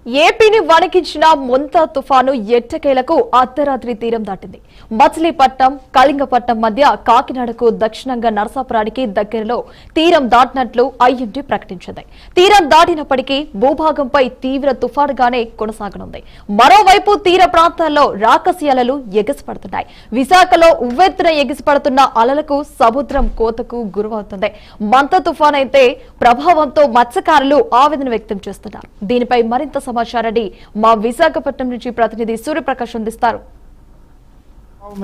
ఏపీని వణికించిన మొంతా తుఫాను ఎట్టకేలకు అర్ధరాత్రి తీరం దాటింది. మచిలీపట్నం కళింగపట్నం మధ్య కాకినాడకు దక్షిణంగా నరసాపురానికి దగ్గరలో తీరం దాటినట్లు ఐఎండీ ప్రకటించింది. తీరం దాటినప్పటికీ భూభాగంపై తీవ్ర తుఫానుగానే కొనసాగనుంది. మరోవైపు తీర ప్రాంతాల్లో రాకసి అలలు ఎగసిపడుతున్నాయి. విశాఖలో ఉవ్వెత్తున ఎగిసిపడుతున్న అలలకు సముద్రం కోతకు గురవుతుంది. మంతా తుఫాన్ అయితే ప్రభావంతో మత్స్యకారులు ఆవేదన వ్యక్తం చేస్తున్నారు. దీనిపై మరింత సమాచారాన్ని మా విశాఖపట్నం నుంచి ప్రతినిధి సూర్యప్రకాష్ అందిస్తారు.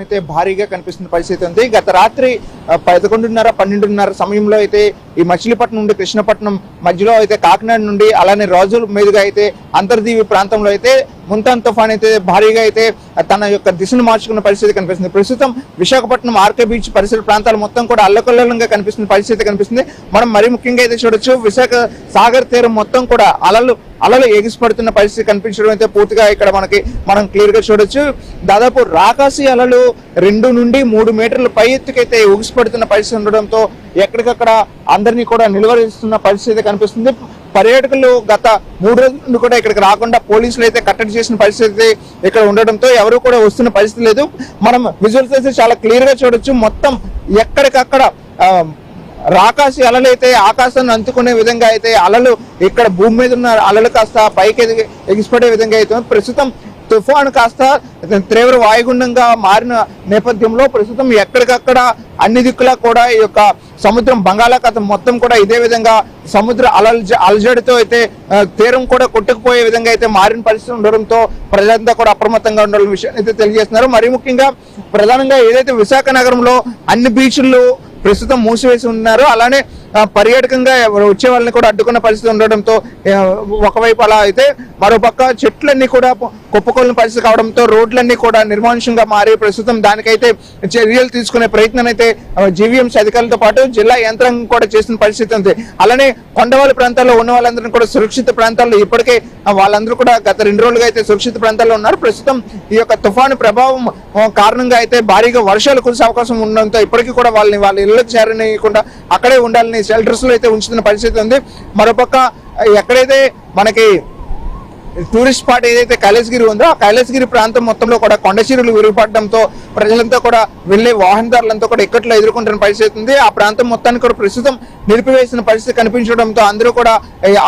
అయితే భారీగా కనిపిస్తున్న పరిస్థితి ఉంది. గత రాత్రి 11:30-12:30 సమయంలో అయితే ఈ మచిలీపట్నం నుండి కృష్ణపట్నం మధ్యలో అయితే కాకినాడ నుండి అలానే రోజుల మీదుగా అయితే అంతర్దీవి ప్రాంతంలో అయితే ముంతాన్ తుఫాన్ అయితే భారీగా అయితే తన యొక్క దిశను మార్చుకున్న పరిస్థితి కనిపిస్తుంది. ప్రస్తుతం విశాఖపట్నం ఆర్కే బీచ్ పరిసర ప్రాంతాలు మొత్తం కూడా అల్లకల్లోలంగా కనిపిస్తున్న పరిస్థితి కనిపిస్తుంది. మనం మరీ ముఖ్యంగా అయితే చూడొచ్చు, విశాఖ సాగర్ తీరం మొత్తం కూడా అలలు ఎగిసిపడుతున్న పరిస్థితి కనిపించడం అయితే పూర్తిగా ఇక్కడ మనం క్లియర్ గా చూడొచ్చు. దాదాపు రాకాసి అలలు 2 నుండి 3 మీటర్ల పై ఎత్తుకైతే ఎగిసిపడుతున్న పరిస్థితి ఉండడంతో ఎక్కడికక్కడ అందరినీ కూడా నిలువరిస్తున్న పరిస్థితి కనిపిస్తుంది. పర్యాటకులు గత 3 రోజుల నుండి కూడా ఇక్కడికి రాకుండా పోలీసులు అయితే కట్టడి చేసిన పరిస్థితి ఇక్కడ ఉండడంతో ఎవరు కూడా వస్తున్న పరిస్థితి లేదు. మనం విజువల్స్ అయితే చాలా క్లియర్ గా చూడొచ్చు. మొత్తం ఎక్కడికక్కడ రాకాసి అలలు అయితే ఆకాశాన్ని అందుకునే విధంగా అయితే అలలు ఇక్కడ భూమి మీద ఉన్న అలలు కాస్త పైకి ఎగిసిపడే విధంగా అయితే ప్రస్తుతం తుఫాను కాస్త తీవ్ర వాయుగుండంగా మారిన నేపథ్యంలో ప్రస్తుతం ఎక్కడికక్కడ అన్ని దిక్కులా కూడా ఈ యొక్క సముద్రం బంగాళాఖాతం మొత్తం కూడా ఇదే విధంగా సముద్ర అలజడితో అయితే తీరం కూడా కొట్టుకుపోయే విధంగా అయితే మారిన పరిస్థితి ఉండడంతో ప్రజలంతా కూడా అప్రమత్తంగా ఉండాలనే విషయాన్ని అయితే తెలియజేస్తున్నారు. మరీ ముఖ్యంగా ప్రధానంగా ఏదైతే విశాఖ నగరంలో అన్ని బీచ్లు ప్రస్తుతం మూసివేసి ఉన్నారు, అలానే పర్యాటకంగా వచ్చే వాళ్ళని కూడా అడ్డుకున్న పరిస్థితి ఉండడంతో ఒకవైపు అలా అయితే మరోపక్క చెట్లన్నీ కూడా కుప్పకొలిన పరిస్థితి కావడంతో రోడ్లన్నీ కూడా నిర్మానుష్యంగా మారి ప్రస్తుతం దానికైతే చర్యలు తీసుకునే ప్రయత్నం అయితే జీవీఎంసీ అధికారులతో పాటు జిల్లా యంత్రాంగం కూడా చేసిన పరిస్థితి ఉంది. అలానే కొండవాళ్ళ ప్రాంతాల్లో ఉన్న వాళ్ళందరినీ కూడా సురక్షిత ప్రాంతాల్లో ఇప్పటికే వాళ్ళందరూ కూడా గత 2 రోజులుగా అయితే సురక్షిత ప్రాంతాల్లో ఉన్నారు. ప్రస్తుతం ఈ యొక్క తుఫాను ప్రభావం కారణంగా అయితే భారీగా వర్షాలు కురిసే అవకాశం ఉండడంతో ఇప్పటికీ కూడా వాళ్ళ ఇళ్లకు చేరనీయకుండా అక్కడే ఉండాలని షెల్టర్స్ లో అయితే ఉంచుతున్న పరిస్థితి ఉంది. మరోపక్క ఎక్కడైతే మనకి టూరిస్ట్ స్పాట్ ఏదైతే కైలాసగిరి ఉందో ఆ కైలాసగిరి ప్రాంతం మొత్తంలో కూడా కొండ చీరలు విరిగిపడడంతో ప్రజలంతా కూడా వెళ్లే వాహనదారులంతా కూడా ఇక్కట్లో ఎదుర్కొంటున్న పరిస్థితి ఉంది. ఆ ప్రాంతం మొత్తానికి కూడా ప్రస్తుతం నిలిపివేసిన పరిస్థితి కనిపించడంతో అందరూ కూడా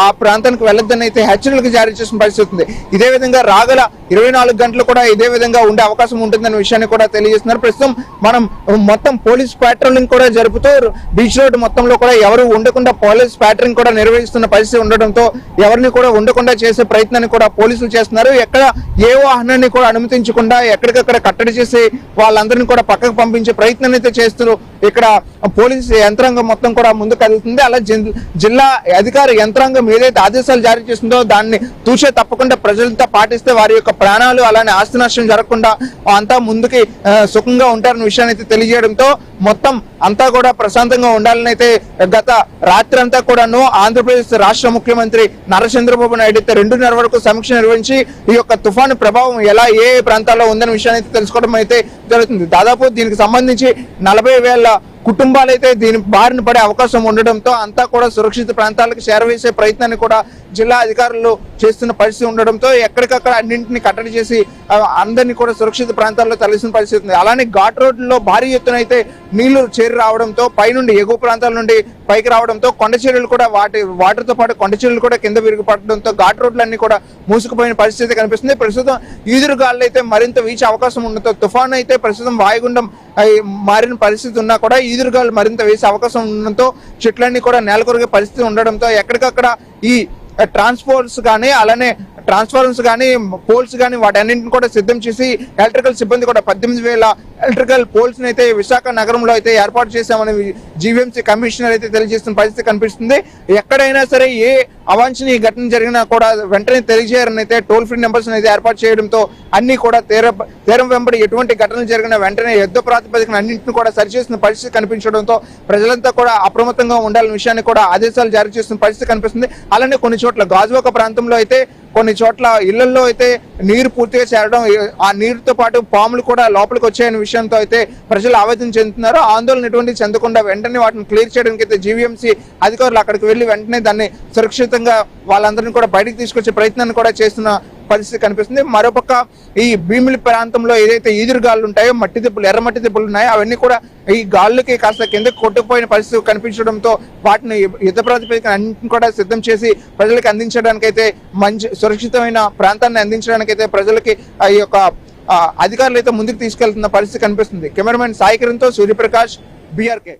ఆ ప్రాంతానికి వెళ్ళొద్దని అయితే హెచ్చరికలు జారీ చేసిన పరిస్థితి ఉంది. ఇదే విధంగా రాగల 24 గంటలు కూడా ఇదే విధంగా ఉండే అవకాశం ఉంటుందనే విషయాన్ని కూడా తెలియజేస్తున్నారు. ప్రస్తుతం మనం మొత్తం పోలీస్ ప్యాట్రోలింగ్ కూడా జరుపుతూ బీచ్ రోడ్ మొత్తంలో కూడా ఎవరు ఉండకుండా పోలీస్ ప్యాట్రోలింగ్ కూడా నిర్వహిస్తున్న పరిస్థితి ఉండడంతో ఎవరిని కూడా ఉండకుండా చేసే ప్రయత్నాన్ని కూడా పోలీసులు చేస్తున్నారు. ఎక్కడ ఏ వాహనాన్ని కూడా అనుమతించకుండా ఎక్కడికక్కడ కట్టడి చేసి వాళ్ళందరినీ కూడా పక్కకు పంపించే ప్రయత్నం అయితే చేస్తూ ఇక్కడ పోలీసు యంత్రాంగం మొత్తం కూడా ముందుకు కదులుతుంది. అలా జిల్లా అధికార యంత్రాంగం ఏదైతే ఆదేశాలు జారీ చేస్తుందో దాన్ని తూచే తప్పకుండా ప్రజలంతా పాటిస్తే వారి యొక్క ప్రాణాలు అలానే ఆస్తి నష్టం జరగకుండా అంతా ముందుకి సుఖంగా ఉంటారన్న విషయాన్ని అయితే తెలియజేయడంతో మొత్తం అంతా కూడా ప్రశాంతంగా ఉండాలని అయితే గత రాత్రి అంతా కూడాను ఆంధ్రప్రదేశ్ రాష్ట్ర ముఖ్యమంత్రి నారా చంద్రబాబు నాయుడు అయితే 2:30 వరకు సమీక్ష నిర్వహించి ఈ యొక్క తుఫాను ప్రభావం ఎలా ఏ ప్రాంతాల్లో ఉందనే విషయాన్ని అయితే తెలుసుకోవడం అయితే జరుగుతుంది. దాదాపు దీనికి సంబంధించి 40,000 కుటుంబాలు అయితే దీని బారిన పడే అవకాశం ఉండడంతో అంతా కూడా సురక్షిత ప్రాంతాలకు చేరవేసే ప్రయత్నాన్ని కూడా జిల్లా అధికారులు చేస్తున్న పరిస్థితి ఉండడంతో ఎక్కడికక్కడ అన్నింటినీ కట్టడి చేసి అందరినీ కూడా సురక్షిత ప్రాంతాల్లో తరలిసిన పరిస్థితి ఉంది. అలానే ఘాట్ రోడ్లలో భారీ ఎత్తున అయితే నీళ్లు చేరి రావడంతో పైనుండి ఎగువ ప్రాంతాల నుండి పైకి రావడంతో కొండ చీరలు కూడా వాటర్తో పాటు కొండ చీరలు కూడా కింద విరిగిపడడంతో ఘాట్ రోడ్లన్నీ కూడా మూసుకుపోయిన పరిస్థితి కనిపిస్తుంది. ప్రస్తుతం ఈదురుగాలు అయితే మరింత వీచే అవకాశం ఉండడంతో తుఫాను అయితే ప్రస్తుతం వాయుగుండం మారిన పరిస్థితి ఉన్నా కూడా ఈదురుగాలు మరింత వేసే అవకాశం ఉండడంతో చెట్లన్నీ కూడా నేలకొరిగే పరిస్థితి ఉండడంతో ఎక్కడికక్కడ ఈ ట్రాన్స్పోర్ట్స్ కానీ అలానే ట్రాన్స్ఫార్మర్స్ కానీ పోల్స్ కానీ వాటన్నింటిని కూడా సిద్ధం చేసి ఎలక్ట్రికల్ సిబ్బంది కూడా 18,000 ఎలక్ట్రికల్ పోల్స్ అయితే విశాఖ నగరంలో అయితే ఏర్పాటు చేశామని జీవీఎంసీ కమిషనర్ అయితే తెలియజేస్తున్న పరిస్థితి కనిపిస్తుంది. ఎక్కడైనా సరే ఏ అవాంఛనీయ ఘటన జరిగినా కూడా వెంటనే తెలియజేయాలని అయితే టోల్ ఫ్రీ నెంబర్స్ అయితే ఏర్పాటు చేయడంతో అన్ని కూడా తీరం వెంబడి ఎటువంటి ఘటనలు జరిగినా వెంటనే యుద్ధ ప్రాతిపదికన అన్నింటిని కూడా సరిచేసిన పరిస్థితి కనిపించడంతో ప్రజలంతా కూడా అప్రమత్తంగా ఉండాలనే విషయాన్ని కూడా ఆదేశాలు జారీ చేస్తున్న పరిస్థితి కనిపిస్తుంది. అలానే కొన్ని చోట్ల గాజువాక ప్రాంతంలో అయితే కొన్ని చోట్ల ఇళ్లలో అయితే నీరు పూర్తిగా చేరడం, ఆ నీరుతో పాటు పాములు కూడా లోపలికి వచ్చాయనే విషయంతో అయితే ప్రజలు ఆవేదన చెందుతున్నారు. ఆందోళన ఎటువంటి చెందకుండా వెంటనే వాటిని క్లియర్ చేయడానికి అయితే జీవీఎంసీ అధికారులు అక్కడికి వెళ్లి వెంటనే దాన్ని సురక్షితంగా వాళ్ళందరినీ కూడా బయటకు తీసుకొచ్చే ప్రయత్నాన్ని కూడా చేస్తున్న పరిస్థితి కనిపిస్తుంది. మరోపక్క ఈ భీమిలి ప్రాంతంలో ఏదైతే ఈదురుగాళ్ళు ఉంటాయో, మట్టి దిబ్బలు, ఎర్రమట్టి దిబ్బలు ఉన్నాయో అవన్నీ కూడా ఈ గాళ్ళకి కాస్త కిందకి కొట్టుకుపోయిన పరిస్థితి కనిపించడంతో వాటిని యుద్ధ ప్రాతిపదికన అన్నింటిని కూడా సిద్ధం చేసి ప్రజలకు అందించడానికి అయితే మంచి సురక్షితమైన ప్రాంతాన్ని అందించడానికి అయితే ప్రజలకి ఈ యొక్క అధికారులు అయితే ముందుకు తీసుకెళ్తున్న పరిస్థితి కనిపిస్తుంది. కెమెరామెన్ సాయి కిరణ్తో సూర్యప్రకాష్, బీఆర్కే.